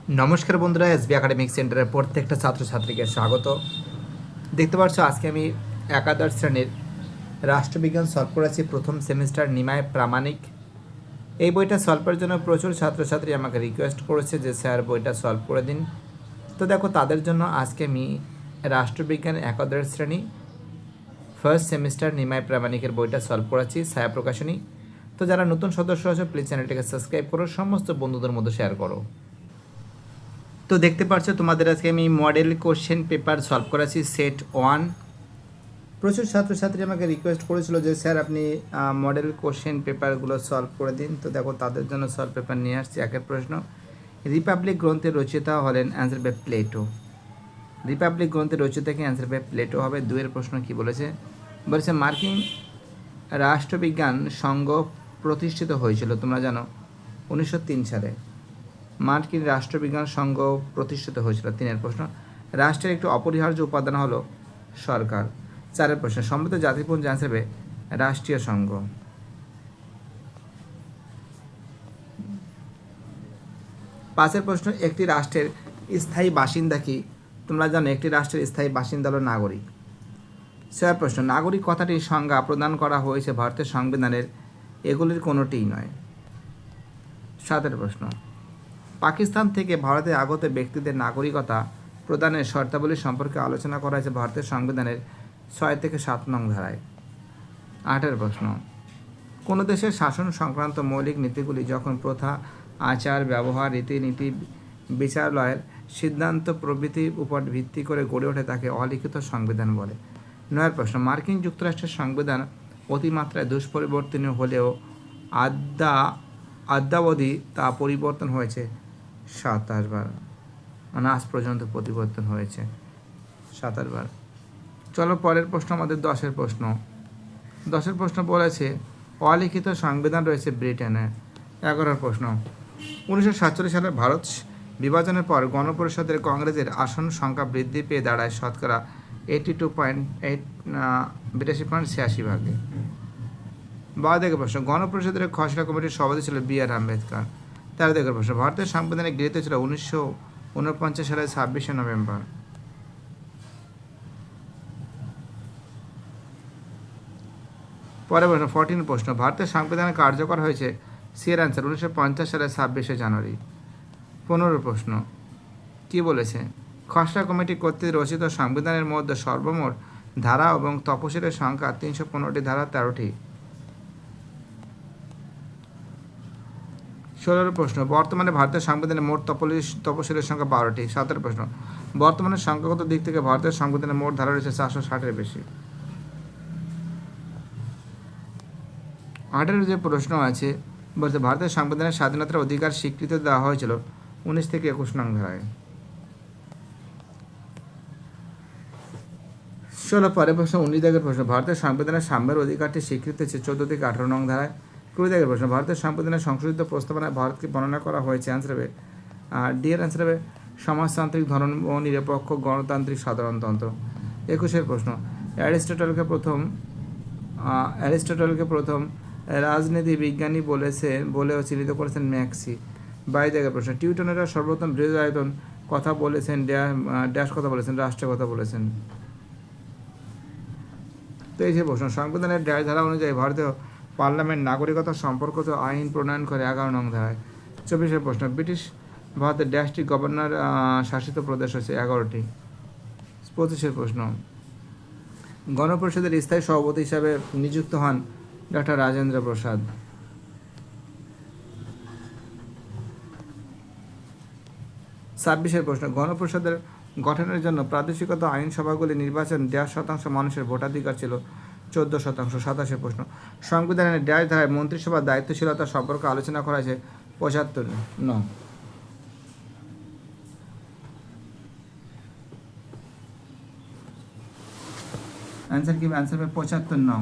নমস্কার বন্ধুরা, SB academic সেন্টারের প্রত্যেকটা ছাত্রছাত্রীকে স্বাগত। দেখতে পাচ্ছ আজকে আমি একাদশ শ্রেণীর রাষ্ট্রবিজ্ঞান সলভ করেছি, প্রথম সেমিস্টার নিমায় প্রামাণিক। এই বইটা সলভ করার জন্য প্রচুর ছাত্রছাত্রী আমাকে রিকোয়েস্ট করেছে যে স্যার বইটা সলভ করে দিন। তো দেখো, তাদের জন্য আজকে আমি রাষ্ট্রবিজ্ঞান একাদশ শ্রেণী ফার্স্ট সেমিস্টার নিমায় প্রামাণিকের বইটা সলভ করেছি, ছায়া প্রকাশনী। তো যারা নতুন সদস্য আছে প্লিজ চ্যানেলটিকে সাবস্ক্রাইব করো, সমস্ত বন্ধুদের মধ্যে শেয়ার করো। তো দেখতে পাচ্ছ তোমাদের আজকে আমি মডেল কোশ্চেন পেপার সলভ করেছি সেট 1। প্রচুর ছাত্রছাত্রী আমাকে রিকোয়েস্ট করেছিল যে স্যার আপনি মডেল কোশ্চেন পেপারগুলো সলভ করে দিন। তো দেখো, তাদের জন্য সলভ পেপার নিয়ে আসছি। একের প্রশ্ন, রিপাবলিক গ্রন্থের রচয়িতা হলেন, অ্যান্সার বাই প্লেটো। রিপাবলিক গ্রন্থের রচয়িতাকে অ্যান্সার বাই প্লেটো হবে। দুয়ের প্রশ্ন কি বলেছে? বলেছে মার্কিন রাষ্ট্রবিজ্ঞান সংঘ প্রতিষ্ঠিত হয়েছিল, তোমরা জানো, 1903 সালে মার্কিন রাষ্ট্রবিজ্ঞান সংঘ প্রতিষ্ঠিত হয়েছিল। তিনের প্রশ্ন, রাষ্ট্রের একটি অপরিহার্য উপাদান হলো সরকার। চারের প্রশ্ন, সম্মিলিত জাতিপুঞ্জ হিসেবে রাষ্ট্রীয় সংঘ। পাঁচের প্রশ্ন, একটি রাষ্ট্রের স্থায়ী বাসিন্দা কি? তোমরা জানো একটি রাষ্ট্রের স্থায়ী বাসিন্দা হলো নাগরিক। ছয়ের প্রশ্ন, নাগরিক কথাটির সংজ্ঞা প্রদান করা হয়েছে ভারতের সংবিধানের এগুলির কোনোটিই নয়। সাতের প্রশ্ন, পাকিস্তান থেকে ভারতে আগত ব্যক্তিদের নাগরিকতা প্রদানের শর্তাবলী সম্পর্কে আলোচনা করা হয়েছে ভারতের সংবিধানের 6 থেকে 7 নং ধারায়। আটের প্রশ্ন, কোনো দেশের শাসন সংক্রান্ত মৌলিক নীতিগুলি যখন প্রথা, আচার, ব্যবহার, রীতিনীতি, বিচারালয়ের সিদ্ধান্ত প্রভৃতির উপর ভিত্তি করে গড়ে ওঠে তাকে অলিখিত সংবিধান বলে। নয়ের প্রশ্ন, মার্কিন যুক্তরাষ্ট্রের সংবিধান অতিমাত্রায় দুষ্পরিবর্তনীয় হলেও আদ্যাবধি তা পরিবর্তন হয়েছে 27 বার, মানে আজ পর্যন্ত পরিবর্তন হয়েছে 27 বার। চলো পরের প্রশ্ন, আমাদের 10এর প্রশ্ন। 10এর প্রশ্ন বলেছে অলিখিত সংবিধান রয়েছে ব্রিটেনে। 11 প্রশ্ন, 1947 সালে ভারত বিভাজনের পর গণপরিষদের কংগ্রেসের আসন সংখ্যা বৃদ্ধি পেয়ে দাঁড়ায় শতকরা 82.86 ভাগে। 12 প্রশ্ন, গণপরিষদের খসড়া কমিটির সভাপতি ছিল বি.আর. আম্বেদকর। 13 প্রশ্ন, ভারতের সংবিধানে গৃহীত ছিল 1949 সালের 26শে নভেম্বর। পরের প্রশ্ন 14 প্রশ্ন, ভারতের সংবিধানে কার্যকর হয়েছে সি এর অ্যান্সার 1950 সালের 26শে জানুয়ারি। 15 প্রশ্ন কি বলেছে? খসড়া কমিটি কর্তৃক রচিত সংবিধানের মধ্যে সর্বমোট ধারা এবং তফসিলের সংখ্যা 315টি ধারা 13টি। 16 প্রশ্ন, বর্তমানে ভারতের সংবিধানে মোট তফসিলের সংখ্যা 12টি। 17 প্রশ্ন, বর্তমানে সংখ্যাগত দিক থেকে ভারতের সংবিধানে মোট ধারা রয়েছে 460-এর বেশি। 18 যে প্রশ্ন আছে বলতে ভারতের সংবিধানের স্বাধীনতার অধিকার স্বীকৃতি দেওয়া হয়েছিল 19 থেকে 21 নং ধারায়। 16 পরের প্রশ্ন 19 প্রশ্ন, ভারতের সংবিধানের সাম্যের অধিকারটি স্বীকৃত হয়েছে 14 থেকে 18 নং ধারায়। 20 প্রশ্ন, ভারতের সংবিধানের সংশোধিত প্রস্তাবনায় ভারতকে বর্ণনা করা হয়েছে অ্যান্সার হবে ডি এর অ্যান্সার হবে সমাজতান্ত্রিক, ধর্ম নিরপেক্ষ, গণতান্ত্রিক, সাধারণতন্ত্র। 21 প্রশ্ন, অ্যারিস্টটলকে প্রথম রাজনীতি বিজ্ঞানী বলেও চিহ্নিত করেছেন ম্যাক্সি। 22 প্রশ্ন, টিউটনেরা সর্বপ্রথম বৃহদায়তন কথা বলেছেন ড্যাশ কথা বলেছেন, রাষ্ট্রের কথা বলেছেন। 23 প্রশ্ন, সংবিধানের ড্যাশ ধারা অনুযায়ী ভারতীয় পার্লামেন্ট নাগরিকতা সম্পর্কিত আইন প্রণয়ন করে 11 নং ধারায়। 24 প্রশ্ন, ব্রিটিশ ভারতের ড্যাশটি গভর্নর শাসিত প্রদেশ হচ্ছে 11টি। 25 প্রশ্ন, গণপরিষদের স্থায়ী সভাপতি হিসাবে নিযুক্ত হন ডক্টর রাজেন্দ্র প্রসাদ। 26 প্রশ্ন, গণপরিষদের গঠনের জন্য প্রাদেশিকতা আইনসভাগুলি নির্বাচন 1.5% মানুষের ভোটাধিকার ছিল 14%। 27 প্রশ্ন, সংবিধানের ড্যাশ ধারায় মন্ত্রিসভার দায়িত্বশীলতা সম্পর্কে আলোচনা করা হয়েছে 75 নং। অ্যান্সার কি? অ্যান্সার হবে 75 নং।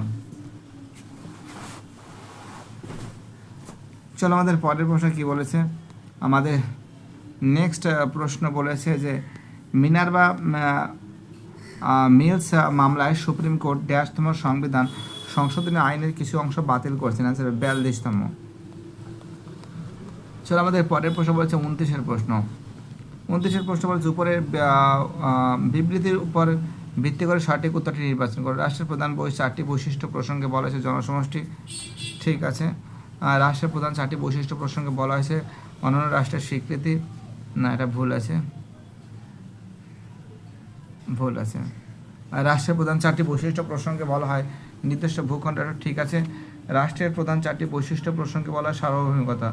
চলো আমাদের পরের প্রশ্ন কি বলেছে? আমাদের নেক্সট প্রশ্ন বলেছে যে মিনার্ভা মিলস মামলায় সুপ্রিম কোর্ট ড্যাশতম সংবিধান সংশোধনী আইনের কিছু অংশ বাতিল করছেন, অ্যান্সার 42তম। চলো আমাদের পরের প্রশ্ন বলেছে 29 প্রশ্ন, 29 প্রশ্ন বলছে উপরের বিবৃতির উপর ভিত্তি করে সঠিক উত্তরটি নির্বাচন করো। রাষ্ট্রের প্রধান 4টি বৈশিষ্ট্য প্রসঙ্গে বলা হয়েছে জনসমষ্টি, ঠিক আছে। রাষ্ট্রের প্রধান 4টি বৈশিষ্ট্য প্রসঙ্গে বলা হয়েছে অন্যান্য রাষ্ট্রের স্বীকৃতি, না এটা ভুল আছে, ভুল আছে। রাষ্ট্রের প্রধান 4টি বৈশিষ্ট্য প্রসঙ্গে বলা হয় নির্দিষ্ট ভূখণ্ড, ঠিক আছে। রাষ্ট্রের প্রধান 4টি বৈশিষ্ট্য প্রসঙ্গে বলা হয় সার্বভৌমিকতা,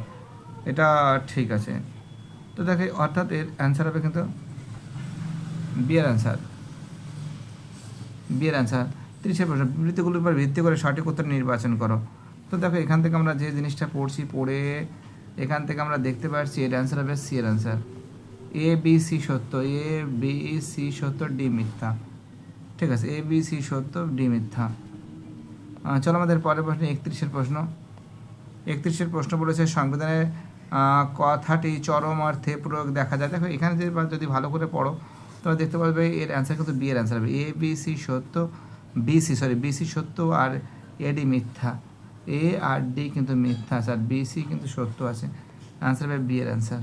এটা ঠিক আছে। তো দেখে অর্থাৎ এর অ্যান্সার হবে কিন্তু বিয়ের অ্যান্সার, বিয়ের অ্যান্সার। 30 প্রশ্ন বিবৃতিগুলোর উপর ভিত্তি করে সঠিক উত্তর নির্বাচন করো। তো দেখো এখান থেকে আমরা যে জিনিসটা পড়ছি, পড়ে এখান থেকে আমরা দেখতে পাচ্ছি এর অ্যান্সার হবে সি এর অ্যান্সার। এ বি সি সত্য, এ বি সি সত্য, ডি মিথ্যা, ঠিক আছে। এ বি সি সত্য, ডি মিথ্যা। চলো আমাদের পরের প্রশ্ন 31 প্রশ্ন। 31 প্রশ্ন বলেছে সংবিধানের কথাটি চরম অর্থে প্রয়োগ দেখা যায়। দেখো এখানে যদি ভালো করে পড়ো তোমরা দেখতে পারবে এর অ্যান্সার কিন্তু বি এর অ্যান্সার হবে। এ বি সি সত্য, বি সি সত্য আর এ ডি মিথ্যা, এ আর ডি কিন্তু মিথ্যা আছে, আর বি সি কিন্তু সত্য আছে। অ্যান্সার হবে বি এর অ্যান্সার,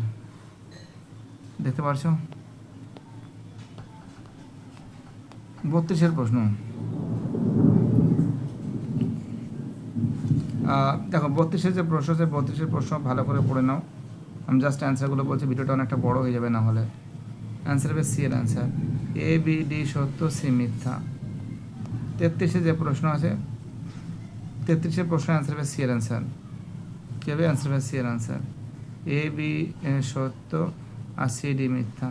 দেখতে পারছো। 32 প্রশ্ন। দেখো 32 যে প্রশ্ন আছে, 32 প্রশ্ন ভালো করে পড়ে নাও। আমি জাস্ট অ্যান্সারগুলো বলছি, ভিডিওটা অনেকটা বড় হয়ে যাবে না হলে। অ্যান্সার হবে সি এর অ্যান্সার, এ বি ডি সত্য, সি মিথ্যা। 33 যে প্রশ্ন আছে, 33 প্রশ্ন অ্যান্সার হবে সি এর অ্যান্সার, কী হবে? অ্যান্সার হবে সি এর অ্যান্সার, এ বি সত্য আর সি ডি মিথ্যা।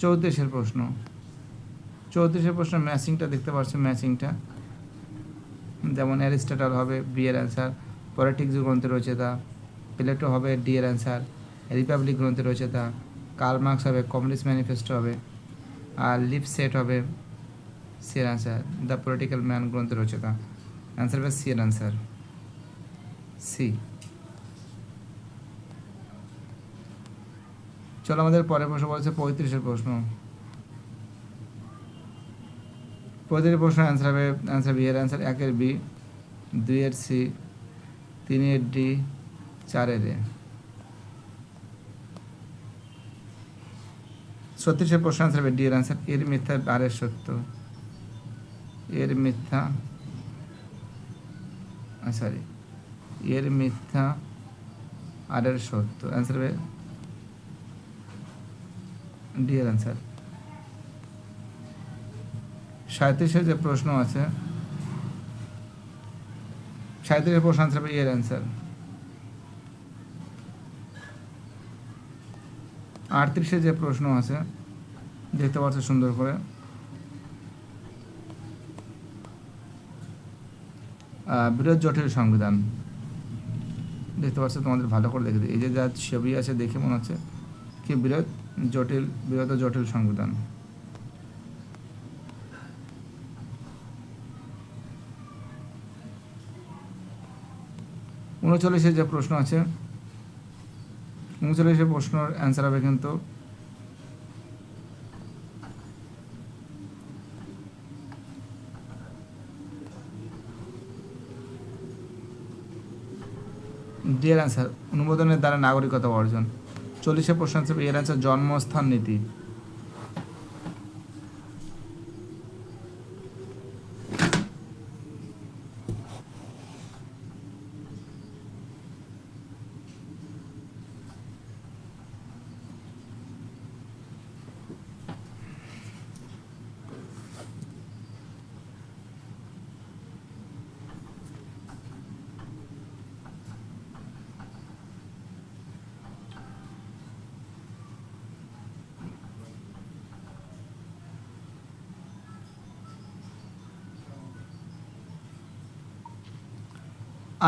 34 প্রশ্ন। 34 প্রশ্ন ম্যাচিংটা দেখতে পাচ্ছ, ম্যাচিংটা যেমন অ্যারিস্টটল হবে বি এর অ্যান্সার, পলিটিক্স গ্রন্থে রয়েছে তা। প্লেটো হবে ডি এর অ্যান্সার, রিপাবলিক গ্রন্থে রয়েছে তা। কার্ল মার্কস হবে কমিউনিস্ট ম্যানিফেস্টো হবে, আর লিপসেট হবে সি এর অ্যান্সার, দ্য পলিটিক্যাল ম্যান গ্রন্থে রয়েছে তা। অ্যান্সার হবে সি এর অ্যান্সার, সি। চলো আমাদের পরের প্রশ্ন বলছে 35 প্রশ্ন। 35 প্রশ্ন অ্যান্সার হবে, অ্যান্সার বি এর অ্যান্সার, 1 এর বি, 2 এর সি, 3 এর ডি, 4 এর এ। 36 প্রশ্ন অ্যান্সার হবে ডি এর অ্যান্সার, এর মিথ্যা আর এর সত্য, এর মিথ্যা, সরি এর মিথ্যা আর এর সত্য। অ্যান্সার হবে ডি এর অ্যান্সার। 37 যে প্রশ্ন আছে, 37 প্রশ্ন অ্যান্সার হবে এর অ্যান্সার। 38 যে প্রশ্ন আছে দেখতে পাচ্ছ সুন্দর করে, বৃহৎ জটিল সংবিধান দেখতে পাচ্ছ, তোমাদের ভালো করে দেখে দিই। এই যে যা ছবি আছে দেখে মনে হচ্ছে কি বৃহৎ জটিল সংবিধান। 39 যে প্রশ্ন আছে, 39 প্রশ্নের অ্যান্সার হবে কিন্তু ডি এর অ্যান্সার, অনুমোদনের দ্বারা নাগরিকতা অর্জন। 40 প্রশ্ন অ্যান্সার এর অ্যান্সার জন্মস্থান নীতি।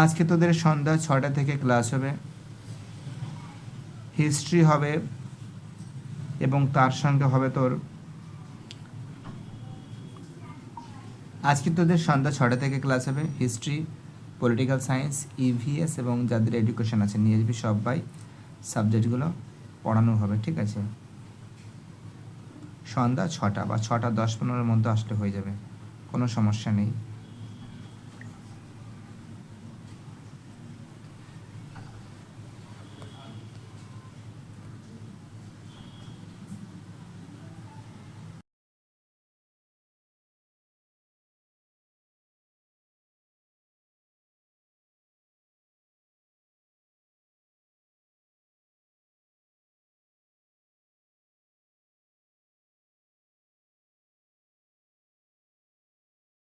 আজকে তোদের সন্ধ্যা 6টা থেকে ক্লাস হবে, হিস্ট্রি হবে এবং তার সঙ্গে হবে তোর, আজকে তোদের সন্ধ্যা 6টা থেকে ক্লাস হবে হিস্ট্রি, পলিটিক্যাল সায়েন্স, ইভিএস এবং যাদের এডুকেশন আছে নিয়ে যাবি সবাই সাবজেক্টগুলো পড়ানো হবে, ঠিক আছে। সন্ধ্যা 6টা বা 6টা 10-15-এর মধ্যে আসলে হয়ে যাবে, কোনো সমস্যা নেই।